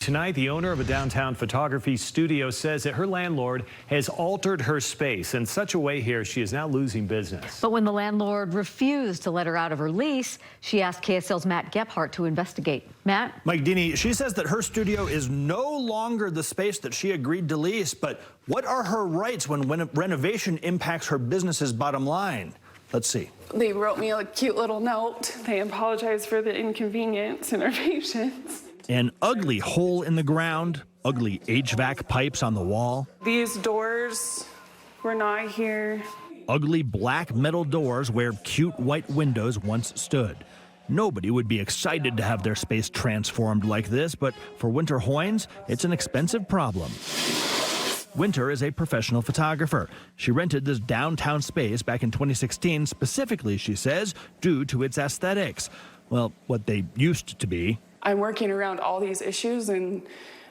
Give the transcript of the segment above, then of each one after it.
Tonight, the owner of a downtown photography studio says that her landlord has altered her space in such a way here she is now losing business. But when the landlord refused to let her out of her lease, she asked KSL's Matt Gephardt to investigate. Matt? Mike Dini, she says that her studio is no longer the space that she agreed to lease, but what are her rights when renovation impacts her business's bottom line? Let's see. They wrote me a cute little note. They apologized for the inconvenience and our patience. An ugly hole in the ground, ugly HVAC pipes on the wall. These doors were not here. Ugly black metal doors where cute white windows once stood. Nobody would be excited to have their space transformed like this, but for Winter Hoynes, it's an expensive problem. Winter is a professional photographer. She rented this downtown space back in 2016 specifically, she says, due to its aesthetics. Well, what they used to be. I'm working around all these issues and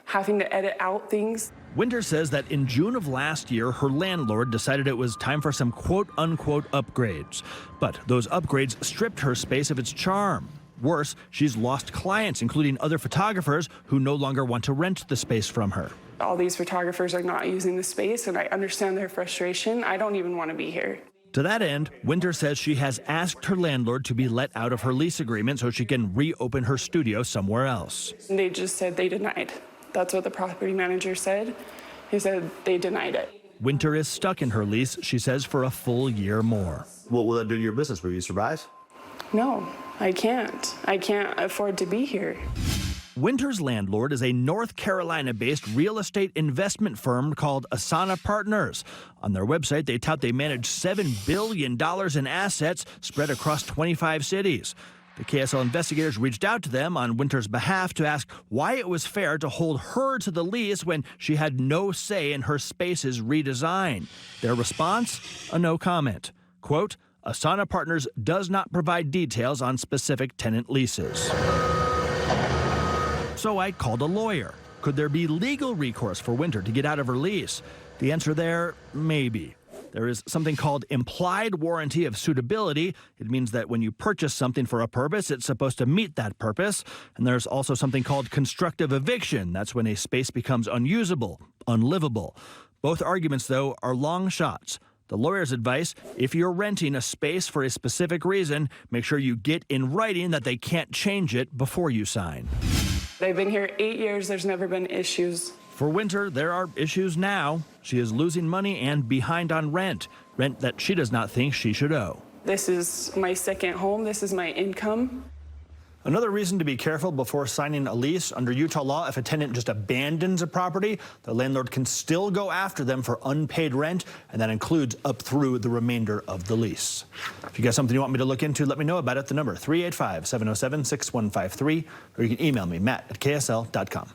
having to edit out things. Winter says that in June of last year, her landlord decided it was time for some quote-unquote upgrades. But those upgrades stripped her space of its charm. Worse, she's lost clients, including other photographers who no longer want to rent the space from her. All these photographers are not using the space, and I understand their frustration. I don't even want to be here. To that end, Winter says she has asked her landlord to be let out of her lease agreement so she can reopen her studio somewhere else. They just said they denied. That's what the property manager said. He said they denied it. Winter is stuck in her lease, she says, for a full year more. What will that do to your business? Will you survive? No, I can't. I can't afford to be here. Winter's landlord is a North Carolina-based real estate investment firm called Asana Partners. On their website, they tout they manage $7 billion in assets spread across 25 cities. The KSL investigators reached out to them on Winter's behalf to ask why it was fair to hold her to the lease when she had no say in her space's redesign. Their response? A no comment. Quote, Asana Partners does not provide details on specific tenant leases. So I called a lawyer. Could there be legal recourse for Winter to get out of her lease? The answer there, maybe. There is something called implied warranty of suitability. It means that when you purchase something for a purpose, it's supposed to meet that purpose. And there's also something called constructive eviction. That's when a space becomes unusable, unlivable. Both arguments, though, are long shots. The lawyer's advice, if you're renting a space for a specific reason, make sure you get in writing that they can't change it before you sign. I've been here 8 years. There's never been issues. For Winter, there are issues now. She is losing money and behind on rent that she does not think she should owe. This is my second home. This is my income. Another reason to be careful before signing a lease, under Utah law, if a tenant just abandons a property, the landlord can still go after them for unpaid rent, and that includes up through the remainder of the lease. If you got something you want me to look into, let me know about it. The number 385-707-6153, or you can email me, matt@ksl.com.